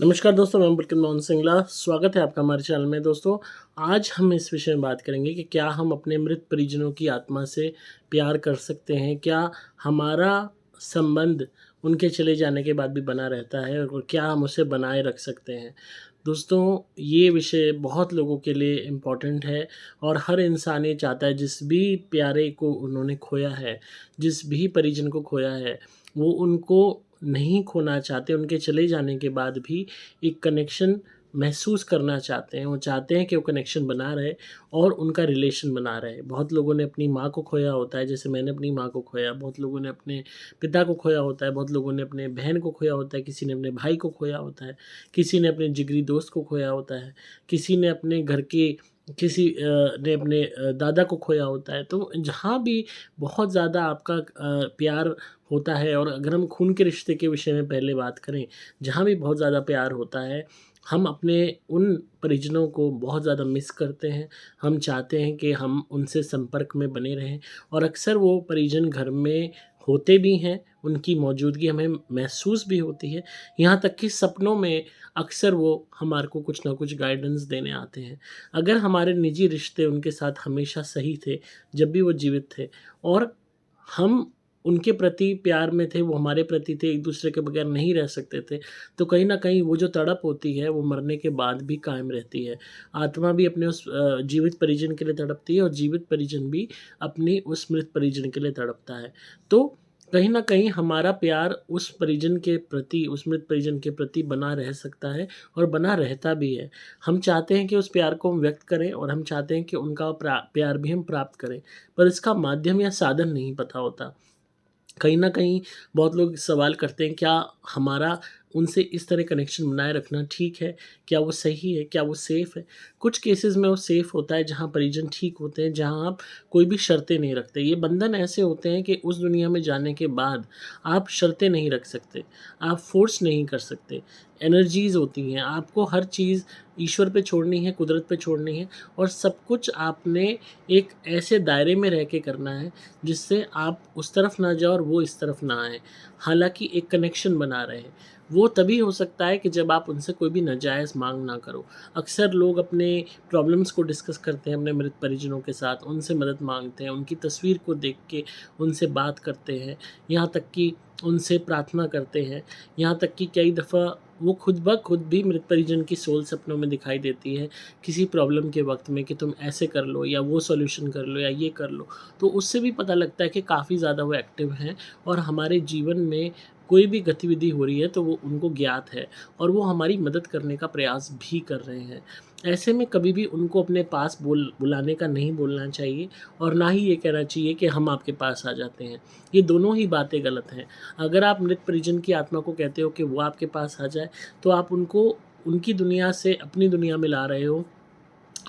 नमस्कार दोस्तों, मैं पुलकित मोहन सिंगला। स्वागत है आपका हमारे चैनल में। दोस्तों, आज हम इस विषय में बात करेंगे कि क्या हम अपने मृत परिजनों की आत्मा से प्यार कर सकते हैं? क्या हमारा संबंध उनके चले जाने के बाद भी बना रहता है और क्या हम उसे बनाए रख सकते हैं? दोस्तों, ये विषय बहुत लोगों के लिए इम्पोर्टेंट है और हर इंसान ये चाहता है जिस भी प्यारे को उन्होंने खोया है, जिस भी परिजन को खोया है, वो उनको नहीं खोना चाहते। उनके चले जाने के बाद भी एक कनेक्शन महसूस करना चाहते हैं। वो चाहते हैं कि वो कनेक्शन बना रहे और उनका रिलेशन बना रहे। बहुत लोगों ने अपनी माँ को खोया होता है, जैसे मैंने अपनी माँ को खोया। बहुत लोगों ने अपने पिता को खोया होता है, बहुत लोगों ने अपने बहन को खोया होता है, किसी ने अपने भाई को खोया होता है, किसी ने अपने जिगरी दोस्त को खोया होता है, किसी ने अपने घर के किसी ने अपने दादा को खोया होता है। तो जहाँ भी बहुत ज़्यादा आपका प्यार होता है, और अगर हम खून के रिश्ते के विषय में पहले बात करें, जहाँ भी बहुत ज़्यादा प्यार होता है, हम अपने उन परिजनों को बहुत ज़्यादा मिस करते हैं। हम चाहते हैं कि हम उनसे संपर्क में बने रहें, और अक्सर वो परिजन घर में होते भी हैं, उनकी मौजूदगी हमें महसूस भी होती है। यहाँ तक कि सपनों में अक्सर वो हमारे को कुछ ना कुछ गाइडेंस देने आते हैं। अगर हमारे निजी रिश्ते उनके साथ हमेशा सही थे, जब भी वो जीवित थे, और हम उनके प्रति प्यार में थे, वो हमारे प्रति थे, एक-दूसरे के बगैर नहीं रह सकते थे, तो कहीं न कहीं वो जो तड़प होती है, वो मरने के बाद भी कायम रहती है। आत्मा भी अपने उस जीवित परिजन के लिए तड़पती है, और जीवित परिजन भी अपनी उस मृत परिजन के लिए तड़पता है। तो कहीं न कहीं हमारा प्यार उस परिजन के प्रति, उस मृत परिजन के प्रति बना रह सकता है, और बना रहता भी है। हम चाहते हैं कि उस प्यार को हम व्यक्त करें, और हम चाहते हैं कि उनका प्यार भी हम प्राप्त करें, पर इसका माध्यम या साधन नहीं पता होता। कहीं न कहीं बहुत लोग सवाल करते हैं, क्या हमारा उनसे इस तरह कनेक्शन बनाए रखना ठीक है? क्या वो सही है? क्या वो सेफ़ है? कुछ केसेज़ में वो सेफ़ होता है, जहाँ परिजन ठीक होते हैं, जहाँ आप कोई भी शर्तें नहीं रखते। ये बंधन ऐसे होते हैं कि उस दुनिया में जाने के बाद आप शर्तें नहीं रख सकते, आप फ़ोर्स नहीं कर सकते। एनर्जीज़ होती हैं, आपको हर चीज़ ईश्वर पे छोड़नी है, कुदरत पे छोड़नी है, और सब कुछ आपने एक ऐसे दायरे में रह के करना है जिससे आप उस तरफ ना जाओ और वो इस तरफ ना आएँ। हालाँकि एक कनेक्शन बना रहे। वो तभी हो सकता है कि जब आप उनसे कोई भी नाजायज़ माँग ना करो। अक्सर लोग अपने प्रॉब्लम्स को डिस्कस करते हैं अपने मृत परिजनों के साथ, उनसे मदद माँगते हैं, उनकी तस्वीर को देख के उनसे बात करते हैं, यहाँ तक कि उनसे प्रार्थना करते हैं। यहाँ तक कि कई दफ़ा वो खुद ब खुद भी मृत परिजन की सोल सपनों में दिखाई देती है, किसी प्रॉब्लम के वक़्त में, कि तुम ऐसे कर लो, या वो सॉल्यूशन कर लो, या ये कर लो। तो उससे भी पता लगता है कि काफ़ी ज़्यादा वो एक्टिव हैं, और हमारे जीवन में कोई भी गतिविधि हो रही है तो वो उनको ज्ञात है, और वो हमारी मदद करने का प्रयास भी कर रहे हैं। ऐसे में कभी भी उनको अपने पास बुलाने का नहीं बोलना चाहिए, और ना ही ये कहना चाहिए कि हम आपके पास आ जाते हैं। ये दोनों ही बातें गलत हैं। अगर आप मृत परिजन की आत्मा को कहते हो कि वो आपके पास आ जाए, तो आप उनको उनकी दुनिया से अपनी दुनिया में ला रहे हो,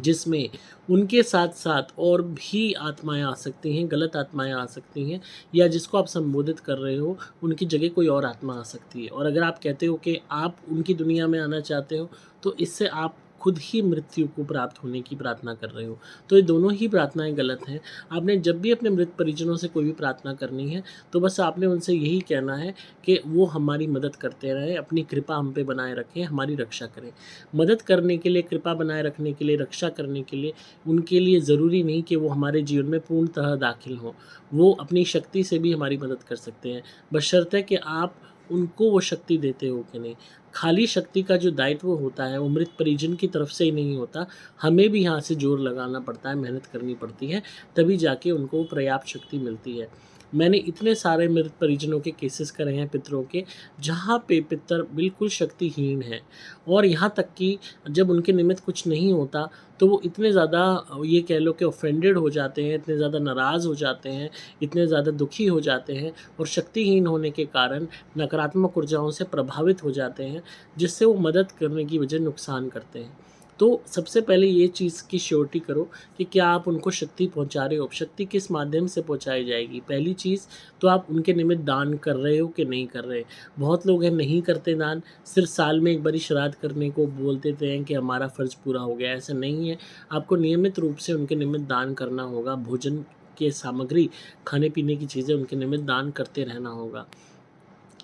जिसमें उनके साथ-साथ और भी आत्माएँ आ सकती हैं, गलत आत्माएँ आ सकती हैं, या जिसको आप संबोधित कर रहे हो, उनकी जगह कोई और आत्मा आ सकती है। और अगर आप कहते हो कि आप उनकी दुनिया में आना चाहते हो, तो इससे आप खुद ही मृत्यु को प्राप्त होने की प्रार्थना कर रहे हो। तो ये दोनों ही प्रार्थनाएँ गलत हैं। आपने जब भी अपने मृत परिजनों से कोई भी प्रार्थना करनी है, तो बस आपने उनसे यही कहना है कि वो हमारी मदद करते रहें, अपनी कृपा हम पे बनाए रखें, हमारी रक्षा करें। मदद करने के लिए, कृपा बनाए रखने के लिए, रक्षा करने के लिए, उनके लिए ज़रूरी नहीं कि वो हमारे जीवन में पूर्णतः दाखिल हों। वो अपनी शक्ति से भी हमारी मदद कर सकते हैं, बशर्ते कि आप उनको वो शक्ति देते हो कि नहीं। खाली शक्ति का जो दायित्व होता है, वो मृत परिजन की तरफ से ही नहीं होता, हमें भी यहाँ से ज़ोर लगाना पड़ता है, मेहनत करनी पड़ती है, तभी जाके उनको पर्याप्त शक्ति मिलती है। मैंने इतने सारे मृत परिजनों के केसेस करे हैं, पितरों के, जहाँ पे पितर बिल्कुल शक्तिहीन हैं, और यहाँ तक कि जब उनके निमित्त कुछ नहीं होता, तो वो इतने ज़्यादा ये कह लो कि ऑफ़ेंडेड हो जाते हैं, इतने ज़्यादा नाराज़ हो जाते हैं, इतने ज़्यादा दुखी हो जाते हैं, और शक्तिहीन होने के कारण नकारात्मक ऊर्जाओं से प्रभावित हो जाते हैं, जिससे वो मदद करने की बजाय नुकसान करते हैं। तो सबसे पहले ये चीज़ की श्योरिटी करो कि क्या आप उनको शक्ति पहुँचा रहे हो, शक्ति किस माध्यम से पहुँचाई जाएगी। पहली चीज़ तो आप उनके निमित्त दान कर रहे हो कि नहीं कर रहे। बहुत लोग हैं नहीं करते दान, सिर्फ़ साल में एक बारी श्राद्ध करने को बोल देते हैं कि हमारा फ़र्ज़ पूरा हो गया, ऐसा नहीं है। आपको नियमित रूप से उनके निमित्त दान करना होगा, भोजन के सामग्री, खाने-पीने की चीज़ें उनके निमित्त दान करते रहना होगा।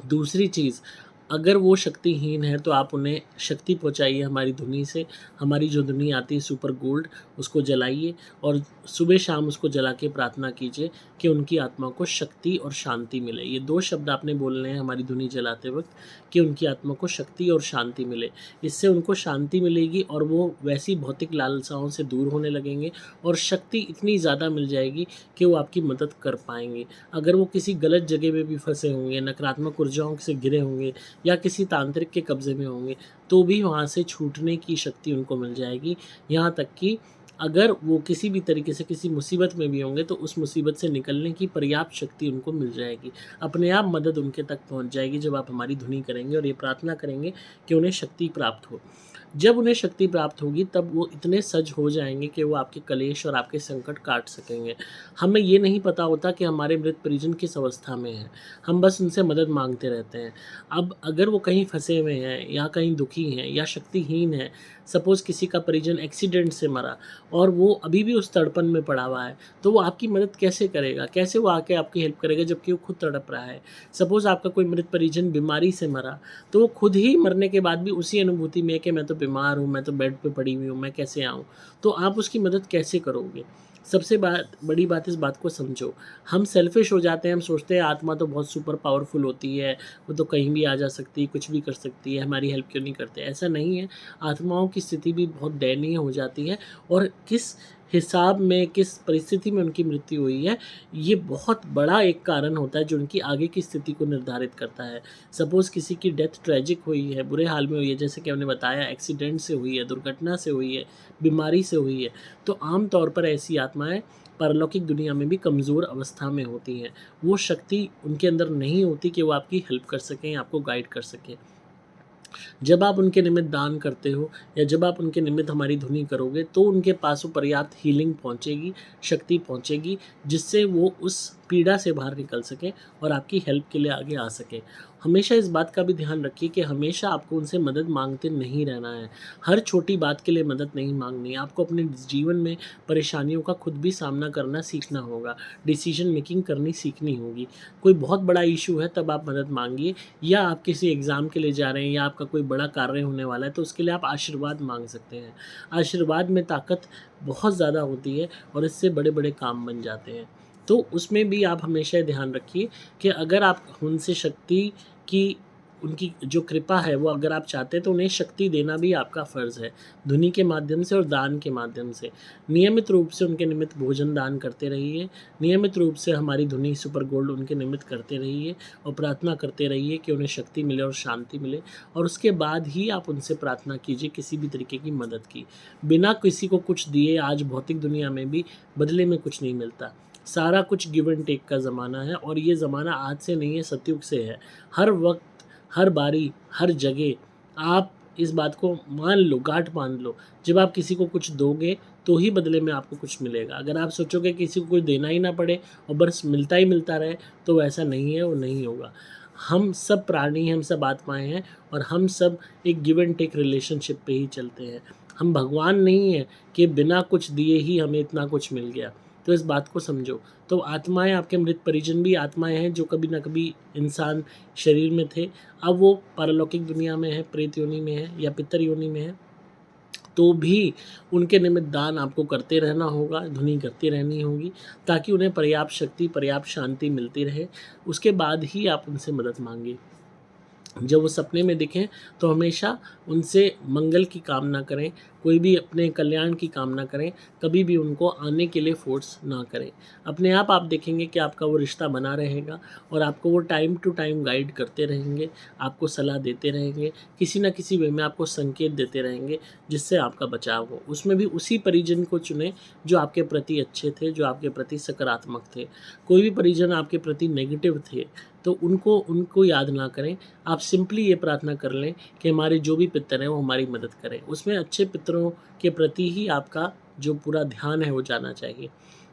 दूसरी चीज़, अगर वो शक्तिहीन है तो आप उन्हें शक्ति पहुँचाइए हमारी धुनी से। हमारी जो धुनी आती है सुपर गोल्ड, उसको जलाइए और सुबह शाम उसको जला के प्रार्थना कीजिए कि उनकी आत्मा को शक्ति और शांति मिले। ये 2 शब्द आपने बोलने हैं हमारी धुनी जलाते वक़्त कि उनकी आत्मा को शक्ति और शांति मिले। इससे उनको शांति मिलेगी और वो वैसी भौतिक लालसाओं से दूर होने लगेंगे और शक्ति इतनी ज़्यादा मिल जाएगी कि वो आपकी मदद कर पाएँगे। अगर वो किसी गलत जगह पे भी फँसे होंगे, नकारात्मक ऊर्जाओं से घिरे होंगे या किसी तांत्रिक के कब्ज़े में होंगे, तो भी वहाँ से छूटने की शक्ति उनको मिल जाएगी। यहाँ तक कि अगर वो किसी भी तरीके से किसी मुसीबत में भी होंगे, तो उस मुसीबत से निकलने की पर्याप्त शक्ति उनको मिल जाएगी। अपने आप मदद उनके तक पहुँच जाएगी जब आप हमारी धुनी करेंगे और ये प्रार्थना करेंगे कि उन्हें शक्ति प्राप्त हो। जब उन्हें शक्ति प्राप्त होगी तब वो इतने सज्ज हो जाएँगे कि वो आपके कलेश और आपके संकट काट सकेंगे। हमें ये नहीं पता होता कि हमारे मृत परिजन किस अवस्था में हैं, हम बस उनसे मदद माँगते रहते हैं। अब अगर वो कहीं फँसे हुए हैं या कहीं दुखी हैं या शक्तिहीन हैं, सपोज़ किसी का परिजन एक्सीडेंट से मरा और वो अभी भी उस तड़पन में पड़ा हुआ है, तो वो आपकी मदद कैसे करेगा? कैसे वो आके आपकी हेल्प करेगा जबकि वो खुद तड़प रहा है? सपोज़ आपका कोई मृत परिजन बीमारी से मरा, तो वो खुद ही मरने के बाद भी उसी अनुभूति में है कि मैं तो बीमार हूँ, मैं तो बेड पे पड़ी हुई हूँ, मैं कैसे आऊँ? तो आप उसकी मदद कैसे करोगे? सबसे बड़ी बात इस बात को समझो। हम सेल्फ़िश हो जाते हैं, हम सोचते हैं आत्मा तो बहुत सुपर पावरफुल होती है, वो तो कहीं भी आ जा सकती है, कुछ भी कर सकती है, हमारी हेल्प क्यों नहीं करते? ऐसा नहीं है, आत्माओं की स्थिति भी बहुत दयनीय हो जाती है और किस हिसाब में, किस परिस्थिति में उनकी मृत्यु हुई है, ये बहुत बड़ा एक कारण होता है जो उनकी आगे की स्थिति को निर्धारित करता है। सपोज़ किसी की डेथ ट्रेजिक हुई है, बुरे हाल में हुई है, जैसे कि हमने बताया एक्सीडेंट से हुई है, दुर्घटना से हुई है, बीमारी से हुई है, तो आम तौर पर ऐसी आत्माएँ पारलौकिक दुनिया में भी कमज़ोर अवस्था में होती हैं। वो शक्ति उनके अंदर नहीं होती कि वो आपकी हेल्प कर सकें, आपको गाइड कर सकें। जब आप उनके निमित्त दान करते हो या जब आप उनके निमित्त हमारी धुनी करोगे, तो उनके पास वो पर्याप्त हीलिंग पहुँचेगी, शक्ति पहुँचेगी, जिससे वो उस पीड़ा से बाहर निकल सकें और आपकी हेल्प के लिए आगे आ सकें। हमेशा इस बात का भी ध्यान रखिए कि हमेशा आपको उनसे मदद माँगते नहीं रहना है। हर छोटी बात के लिए मदद नहीं माँगनी है। आपको अपने जीवन में परेशानियों का खुद भी सामना करना सीखना होगा, डिसीज़न मेकिंग करनी सीखनी होगी। कोई बहुत बड़ा इश्यू है तब आप मदद माँगिए, या आप किसी एग्ज़ाम के लिए जा रहे हैं या आपका कोई बड़ा कार्य होने वाला है, तो उसके लिए आप आशीर्वाद माँग सकते हैं। आशीर्वाद में ताकत बहुत ज़्यादा होती है और इससे बड़े-बड़े काम बन जाते हैं। तो उसमें भी आप हमेशा ये ध्यान रखिए कि अगर आप उनसे शक्ति की, उनकी जो कृपा है वो अगर आप चाहते हैं, तो उन्हें शक्ति देना भी आपका फ़र्ज़ है, धुनी के माध्यम से और दान के माध्यम से। नियमित रूप से उनके निमित्त भोजन दान करते रहिए, नियमित रूप से हमारी धुनी सुपर गोल्ड उनके निमित्त करते रहिए और प्रार्थना करते रहिए कि उन्हें शक्ति मिले और शांति मिले, और उसके बाद ही आप उनसे प्रार्थना कीजिए किसी भी तरीके की मदद की। बिना किसी को कुछ दिए आज भौतिक दुनिया में भी बदले में कुछ नहीं मिलता। सारा कुछ गिव एंड टेक का ज़माना है और ये ज़माना आज से नहीं है, सतयुग से है। हर वक़्त, हर बारी, हर जगह आप इस बात को मान लो, गाँठ बाँध लो, जब आप किसी को कुछ दोगे तो ही बदले में आपको कुछ मिलेगा। अगर आप सोचोगे किसी को कुछ देना ही ना पड़े और बस मिलता ही मिलता रहे, तो वैसा नहीं है, वो नहीं होगा। हम सब प्राणी हैं, हम सब आत्माएँ हैं और हम सब एक गिव एंड टेक रिलेशनशिप पे ही चलते हैं। हम भगवान नहीं हैं कि बिना कुछ दिए ही हमें इतना कुछ मिल गया। तो इस बात को समझो। तो आत्माएँ, आपके मृत परिजन भी आत्माएँ हैं जो कभी न कभी इंसान शरीर में थे। अब वो पारलौकिक दुनिया में हैं, प्रेत योनि में हैं या पितर योनि में हैं, तो भी उनके निमित्त दान आपको करते रहना होगा, धुनी करती रहनी होगी, ताकि उन्हें पर्याप्त शक्ति, पर्याप्त शांति मिलती रहे। उसके बाद ही आप उनसे मदद माँगिए। जब वो सपने में दिखें तो हमेशा उनसे मंगल की कामना करें, कोई भी अपने कल्याण की कामना करें, कभी भी उनको आने के लिए फ़ोर्स ना करें। अपने आप देखेंगे कि आपका वो रिश्ता बना रहेगा और आपको वो टाइम टू टाइम गाइड करते रहेंगे, आपको सलाह देते रहेंगे, किसी न किसी वे में आपको संकेत देते रहेंगे जिससे आपका बचाव हो। उसमें भी उसी परिजन को चुनें जो आपके प्रति अच्छे थे, जो आपके प्रति सकारात्मक थे। कोई भी परिजन आपके प्रति नेगेटिव थे, तो उनको उनको याद ना करें। आप सिंपली ये प्रार्थना कर लें कि हमारे जो भी पितर हैं वो हमारी मदद करें। उसमें अच्छे पितरों के प्रति ही आपका जो पूरा ध्यान है वो जाना चाहिए।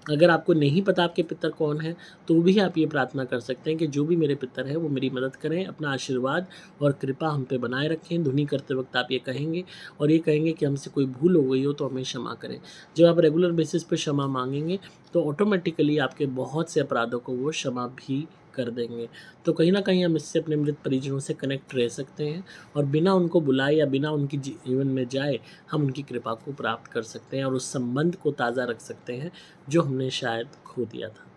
अगर आपको नहीं पता आपके पितर कौन हैं, तो भी आप ये प्रार्थना कर सकते हैं कि जो भी मेरे पितर हैं वो मेरी मदद करें, अपना आशीर्वाद और कृपा हम पे बनाए रखें। धुनी करते वक्त आप ये कहेंगे और ये कहेंगे कि हमसे कोई भूल हो गई हो तो हमें क्षमा करें। जब आप रेगुलर बेसिस पे क्षमा मांगेंगे तो ऑटोमेटिकली आपके बहुत से अपराधों को वो क्षमा भी कर देंगे। तो कहीं न कहीं हम इससे अपने मृत परिजनों से कनेक्ट रह सकते हैं और बिना उनको बुलाए या बिना उनकी जीवन में जाए हम उनकी कृपा को प्राप्त कर सकते हैं और उस संबंध को ताज़ा रख सकते हैं जो हमने शायद खो दिया था।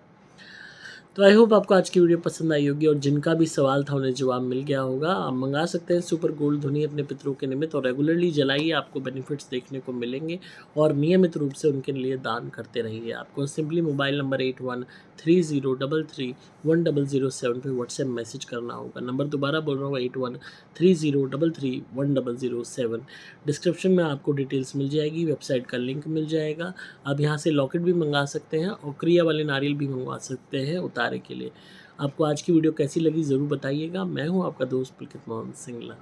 तो आई होप आपको आज की वीडियो पसंद आई होगी और जिनका भी सवाल था उन्हें जवाब मिल गया होगा। आप मंगा सकते हैं सुपर गोल्ड धुनी अपने पितरों के निमित्त और रेगुलरली जलाइए, आपको बेनिफिट्स देखने को मिलेंगे और नियमित रूप से उनके लिए दान करते रहिए। आपको सिंपली मोबाइल नंबर 8130331007 पे व्हाट्सएप मैसेज करना होगा। नंबर दोबारा बोल रहा हूँ 8130331007। डिस्क्रिप्शन में आपको डिटेल्स मिल जाएगी, वेबसाइट का लिंक मिल जाएगा। आप यहाँ से लॉकेट भी मंगा सकते हैं और क्रिया वाले नारियल भी मंगवा सकते हैं उतारे के लिए। आपको आज की वीडियो कैसी लगी ज़रूर बताइएगा। मैं हूँ आपका दोस्त पुलकित मोहन सिंगला।